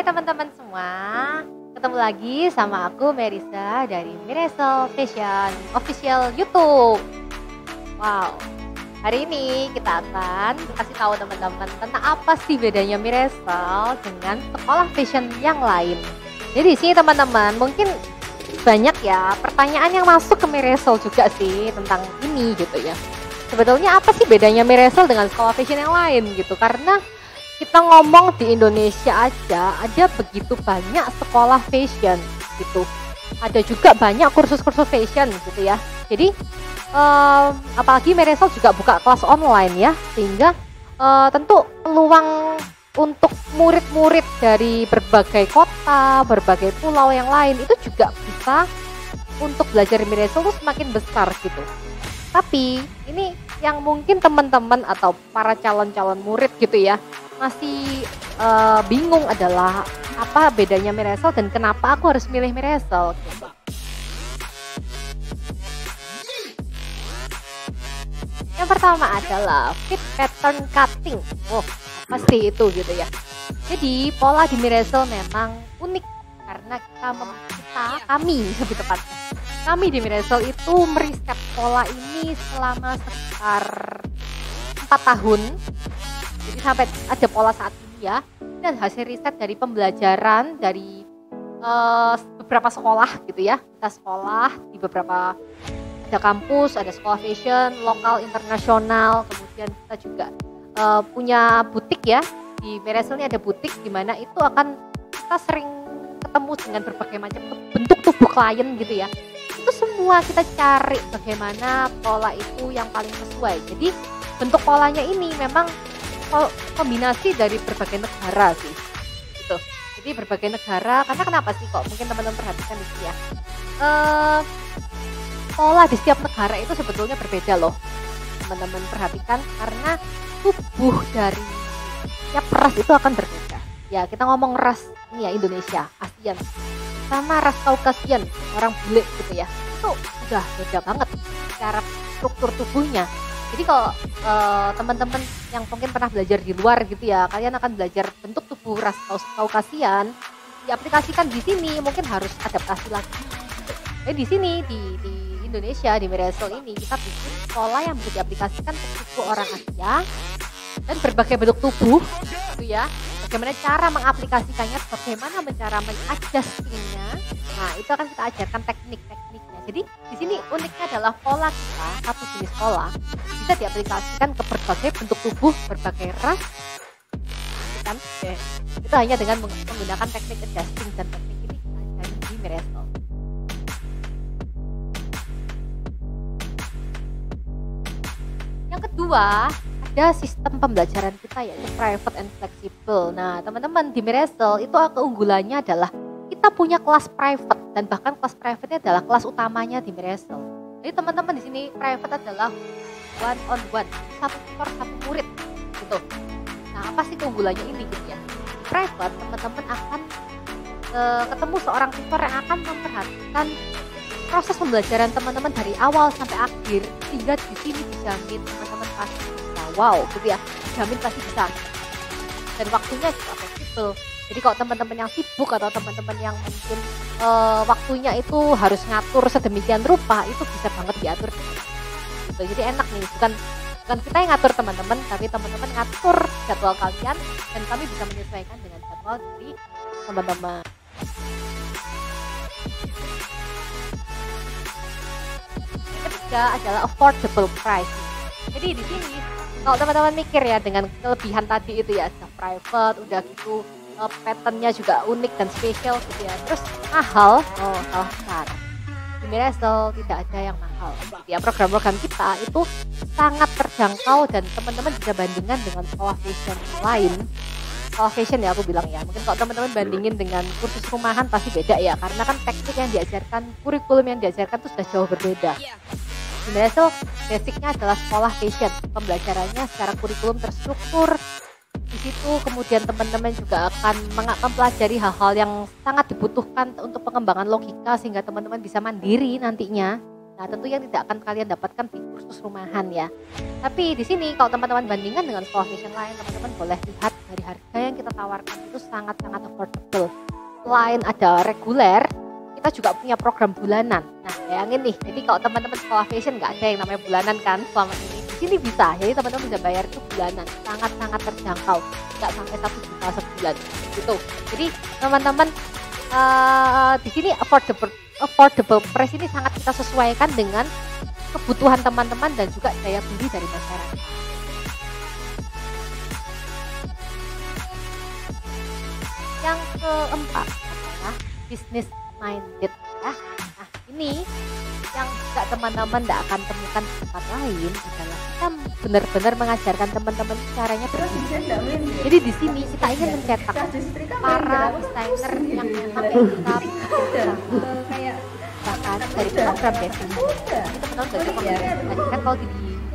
Hai teman-teman semua, ketemu lagi sama aku Merisa dari Miresel Fashion Official YouTube. Wow, hari ini kita akan kasih tahu teman-teman tentang apa sih bedanya Miresel dengan sekolah fashion yang lain. Jadi sih teman-teman, mungkin banyak ya pertanyaan yang masuk ke Miresel juga sih tentang ini gitu ya. Sebetulnya apa sih bedanya Miresel dengan sekolah fashion yang lain gitu, karena kita ngomong di Indonesia aja ada begitu banyak sekolah fashion gitu. Ada juga banyak kursus-kursus fashion gitu ya. Jadi apalagi Miresel juga buka kelas online ya, sehingga tentu peluang untuk murid-murid dari berbagai kota, berbagai pulau yang lain itu juga bisa untuk belajar di Miresel itu semakin besar gitu. Tapi ini yang mungkin teman-teman atau para calon-calon murid gitu ya masih bingung adalah apa bedanya Miresel dan kenapa aku harus milih Miresel gitu. Yang pertama adalah fit pattern cutting. Oh, pasti itu gitu ya. Jadi pola di Miresel memang unik karena kami lebih tepatnya. Kami di Miresel itu meriset pola ini selama sekitar 4 tahun. Jadi sampai ada pola saat ini ya. Dan hasil riset dari pembelajaran dari beberapa sekolah gitu ya. Kita sekolah di beberapa, ada kampus, ada sekolah fashion, lokal, internasional. Kemudian kita juga punya butik ya. Di Miresel ini ada butik di mana itu akan kita sering ketemu dengan berbagai macam bentuk tubuh klien gitu ya. Itu semua kita cari bagaimana pola itu yang paling sesuai. Jadi bentuk polanya ini memang kombinasi dari berbagai negara sih gitu. Jadi berbagai negara, karena kenapa sih kok mungkin teman-teman perhatikan itu ya, pola di setiap negara itu sebetulnya berbeda loh teman-teman perhatikan, karena tubuh dari tiap ras itu akan berbeda ya. Kita ngomong ras ini ya, Indonesia, ASEAN sama ras Kaukasian, orang bule gitu ya, itu udah beda banget cara struktur tubuhnya. Jadi kalau teman-teman yang mungkin pernah belajar di luar gitu ya, kalian akan belajar bentuk tubuh ras Kaukasian, diaplikasikan di sini mungkin harus adaptasi lagi. Jadi di sini di Indonesia, di Miresel ini kita bikin pola yang bisa diaplikasikan ke tubuh orang Asia dan berbagai bentuk tubuh gitu ya. Bagaimana cara mengaplikasikannya, bagaimana cara mengadjustnya. Nah, itu akan kita ajarkan teknik-tekniknya. Jadi di sini uniknya adalah pola kita, satu jenis pola bisa diaplikasikan ke berbagai bentuk tubuh, berbagai ras, kan? Itu hanya dengan menggunakan teknik adjusting, dan teknik ini kita ajarin di Miresel. Yang kedua, ada sistem pembelajaran kita yaitu private and flexible. Nah, teman-teman di Miresel itu keunggulannya adalah kita punya kelas private, dan bahkan kelas private-nya adalah kelas utamanya di Miresel. Jadi teman-teman di sini private adalah one on one, satu tutor satu murid gitu. Nah, apa sih keunggulannya ini gitu ya? Private, teman-teman akan ketemu seorang tutor yang akan memperhatikan proses pembelajaran teman-teman dari awal sampai akhir, sehingga di sini dijamin teman-teman pasti bisa wow gitu ya, dijamin pasti bisa, dan waktunya juga fleksibel. Jadi kalau teman-teman yang sibuk atau teman-teman yang mungkin waktunya itu harus ngatur sedemikian rupa, itu bisa banget diatur gitu. Jadi enak nih, bukan kita yang ngatur teman-teman, tapi teman-teman ngatur jadwal kalian dan kami bisa menyesuaikan dengan jadwal dari teman-teman. Ketiga adalah affordable price. Jadi di sini kalau teman-teman mikir ya, dengan kelebihan tadi itu ya, ada private, udah gitu patternnya juga unik dan spesial gitu ya, terus mahal, salah besar. Di Miresel tidak ada yang mahal gitu ya. Program-program kita itu sangat terjangkau dan teman-teman bisa bandingkan dengan sekolah fashion lain. Sekolah fashion ya aku bilang ya, mungkin kalau teman-teman bandingin dengan kursus rumahan pasti beda ya, karena kan teknik yang diajarkan, kurikulum yang diajarkan itu sudah jauh berbeda. Di Miresel basicnya adalah sekolah fashion, pembelajarannya secara kurikulum terstruktur. Di situ kemudian teman-teman juga akan mempelajari hal-hal yang sangat dibutuhkan untuk pengembangan logika, sehingga teman-teman bisa mandiri nantinya Nah, tentu yang tidak akan kalian dapatkan di kursus rumahan ya. Tapi di sini kalau teman-teman bandingkan dengan sekolah fashion lain, teman-teman boleh lihat dari harga yang kita tawarkan itu sangat-sangat affordable. Selain ada reguler, kita juga punya program bulanan. Nah, bayangin nih, jadi kalau teman-teman sekolah fashion nggak ada yang namanya bulanan kan selama ini. Di sini bisa, jadi teman-teman bisa bayar itu bulanan, sangat-sangat terjangkau, nggak sampai 1 juta sebulan gitu. Jadi teman-teman di sini affordable price ini sangat kita sesuaikan dengan kebutuhan teman-teman dan juga daya beli dari masyarakat. Yang keempat adalah business minded ya. Nah, ini yang juga teman-teman tidak akan temukan di tempat lain adalah kita benar-benar mengajarkan teman-teman caranya berbisnis. Jadi di sini kita ingin mencetak para desainer yang sampai kita kayak bahkan dari program basic. Jadi teman-teman belajar program basic.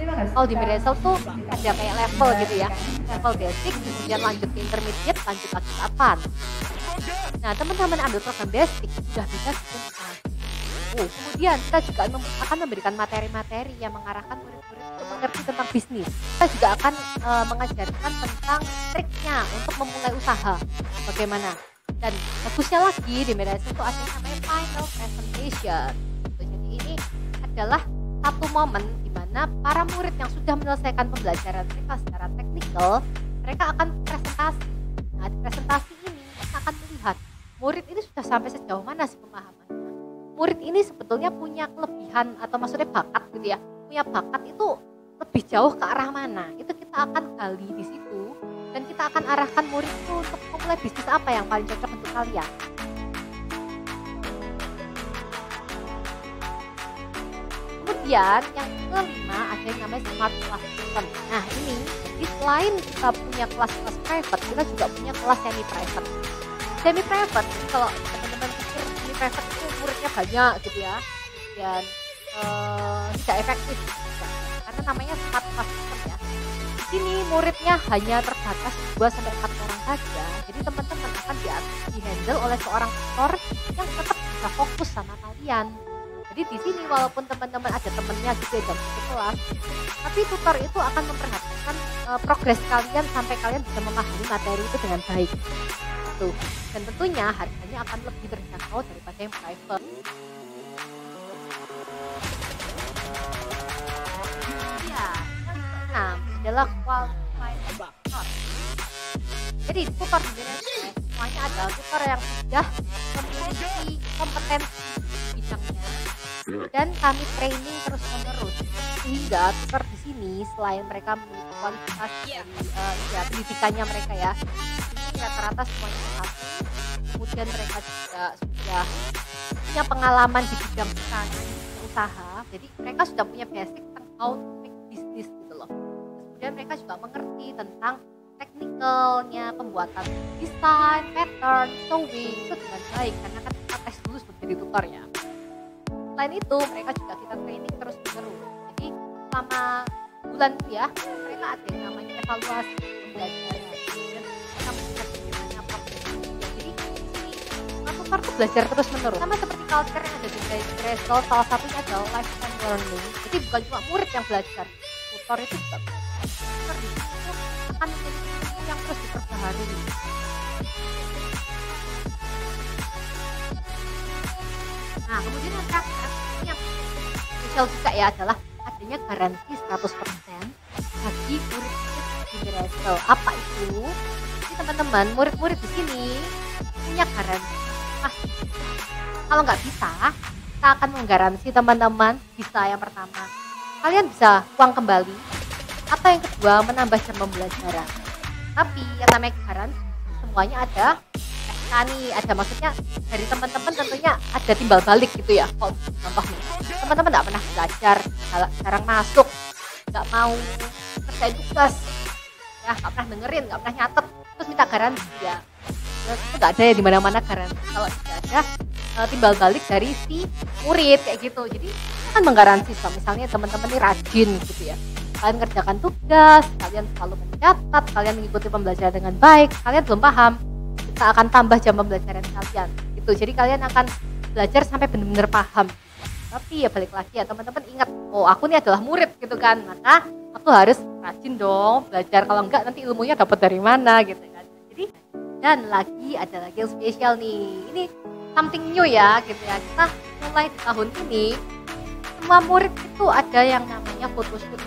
Kan kalau di Miresel tuh ada kayak level gitu ya, level basic, kemudian lanjut ke intermediate, lanjut lagi ke advance. Nah, teman-teman ambil program basic sudah bisa kemudian kita juga akan memberikan materi-materi yang mengarahkan murid-murid untuk mengerti tentang bisnis. Kita juga akan mengajarkan tentang triknya untuk memulai usaha bagaimana. Dan bagusnya lagi di Miresel itu ada yang namanya final presentation. Jadi ini adalah satu momen di mana para murid yang sudah menyelesaikan pembelajaran mereka secara teknikal, mereka akan presentasi. Nah, di presentasi ini kita akan melihat murid ini sudah sampai sejauh mana sih pemahamannya. Murid ini sebetulnya punya kelebihan atau maksudnya bakat gitu ya, punya bakat itu lebih jauh ke arah mana, itu kita akan gali di situ dan kita akan arahkan murid itu untuk memulai bisnis apa yang paling cocok untuk kalian. Kemudian yang kelima ada yang namanya smart class system. Nah, ini jadi selain kita punya kelas-kelas private, kita juga punya kelas semi private. Semi private, kalau teman-teman pikir semi private itu muridnya banyak gitu ya, dan tidak efektif, karena namanya smart class system ya. Di sini muridnya hanya terbatas 2-4 orang saja, jadi teman-teman akan di-handle oleh seorang tutor yang tetap bisa fokus sama kalian. Jadi di sini walaupun teman-teman ada temennya juga dalam satu kelas, tapi tutor itu akan memperhatikan progres kalian sampai kalian bisa memahami materi itu dengan baik. Tuh. Dan tentunya harganya akan lebih terjangkau daripada yang private. Ya, yang keenam adalah qualified tutor. Jadi tutor di Miresel semuanya adalah tutor yang sudah memiliki kompetensi bidangnya dan kami training terus-menerus, sehingga tutor di sini selain mereka memiliki kualifikasi dari pendidikannya mereka ya, ini rata-rata semuanya satu. Kemudian mereka juga sudah punya pengalaman di bidang usaha, jadi mereka sudah punya basic tentang how to make business gitu loh. Kemudian mereka juga mengerti tentang teknikalnya pembuatan desain, pattern, sewing itu dengan baik karena kan kita tes dulu sebagai jadi tutor ya. Selain itu mereka juga kita training terus-menerus. Jadi selama bulan kuliah mereka ada yang namanya evaluasi pembelajaran dan kita melihat bagaimana progresnya. Jadi tutor tuh belajar terus-menerus. Sama seperti culture yang ada di Miresel, salah satunya adalah lifetime learning. Jadi bukan cuma murid yang belajar, tutor itu juga belajar. Tutor di situ akan menjadi ilmu yang terus diperbaharui. Nah, kemudian yang terakhir yang spesial juga ya adalah adanya garansi 100% bagi murid-murid di Miresel. Apa itu? Jadi teman-teman, murid-murid di sini punya garansi pasti. Kalau nggak bisa, kita akan menggaransi teman-teman bisa yang pertama, kalian bisa uang kembali, atau yang kedua menambah jam pembelajaran. Tapi yang namanya garansi semuanya ada. Nah nih ada maksudnya dari teman-teman tentunya ada timbal balik gitu ya. Kalau contoh nih teman-teman nggak pernah belajar, jarang masuk, nggak mau kerjain tugas, ya nggak pernah dengerin, nggak pernah nyatet, terus minta garansi ya. Itu nggak ada ya di mana-mana garansi. Kalau tidak ada timbal balik dari si murid kayak gitu. Jadi kan menggaransi misalnya teman-teman ini rajin gitu ya. Kalian kerjakan tugas, kalian selalu mencatat, kalian mengikuti pembelajaran dengan baik, kalian belum paham, kita akan tambah jam pembelajaran kalian gitu. Jadi kalian akan belajar sampai benar-benar paham. Tapi ya balik lagi ya teman-teman, ingat, oh aku ini adalah murid gitu kan, maka aku harus rajin dong belajar, kalau enggak nanti ilmunya dapat dari mana gitu kan. Jadi dan ada lagi yang spesial nih, ini something new ya gitu ya, kita mulai di tahun ini semua murid itu ada yang namanya photoshoot.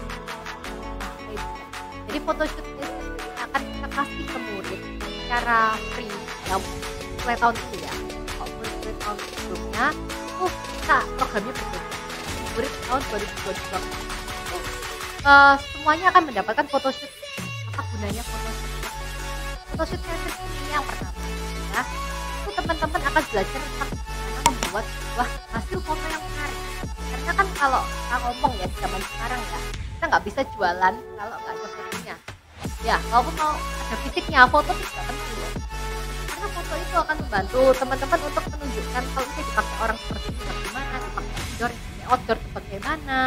Jadi photoshoot itu akan kita kasih ke murid secara free ya, mulai tahun itu ya. Kalau murid tahun sebelumnya itu kita programnya berbeda. Murid tahun 2022 itu semuanya akan mendapatkan photoshoot. Apa gunanya photoshoot? Photoshoot ini yang pertama ya, itu teman-teman akan belajar tentang bagaimana membuat sebuah hasil foto yang menarik. Karena kan kalau kita ngomong ya di zaman sekarang ya, kita nggak bisa jualan kalau nggak ada fotonya. Ya, kalaupun mau ada fisiknya, foto itu tidak penting loh. Karena foto itu akan membantu teman-teman untuk menunjukkan kalau bisa dipakai orang seperti itu bagaimana, dipakai outdoor bagaimana.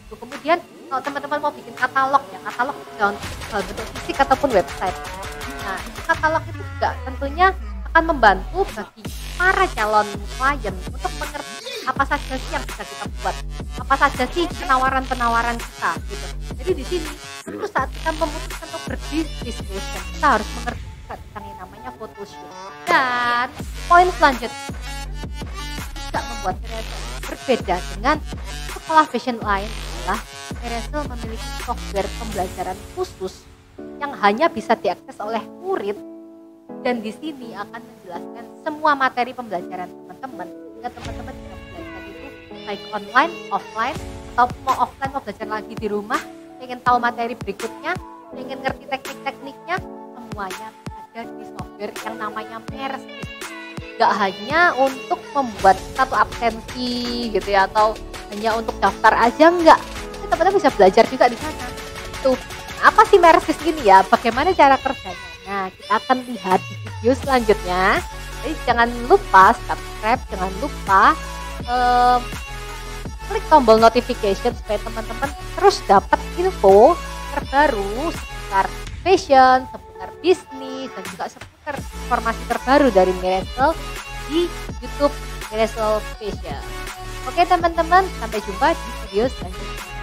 Itu kemudian kalau teman-teman mau bikin katalog ya, katalog dalam bentuk fisik ataupun website. Nah, katalog itu juga tentunya akan membantu bagi para calon klien untuk mengerti apa saja sih yang bisa kita buat, apa saja sih penawaran-penawaran kita gitu. Jadi di sini tentu saat kita memutuskan untuk berbisnis fashion, kita harus mengerti tentang yang namanya photoshoot. Dan poin selanjutnya juga membuat Veresel berbeda dengan sekolah fashion lain adalah Veresel memiliki software pembelajaran khusus yang hanya bisa diakses oleh murid, dan di sini akan menjelaskan semua materi pembelajaran teman-teman sehingga teman-teman bisa belajar itu baik online, offline, atau mau offline mau belajar lagi di rumah, pengen tahu materi berikutnya, pengen ngerti teknik-tekniknya, semuanya ada di software yang namanya Meresip. Gak hanya untuk membuat satu absensi gitu ya, atau hanya untuk daftar aja, enggak. Tapi teman-teman bisa belajar juga di sana. Tuh, apa sih Meresip ini ya? Bagaimana cara kerjanya? Nah, kita akan lihat di video selanjutnya. Jadi jangan lupa subscribe, jangan lupa klik tombol notification supaya teman-teman terus dapat info terbaru seputar fashion, seputar bisnis, dan juga seputar informasi terbaru dari Veresel di YouTube Veresel Fashion. Oke teman-teman, sampai jumpa di video selanjutnya.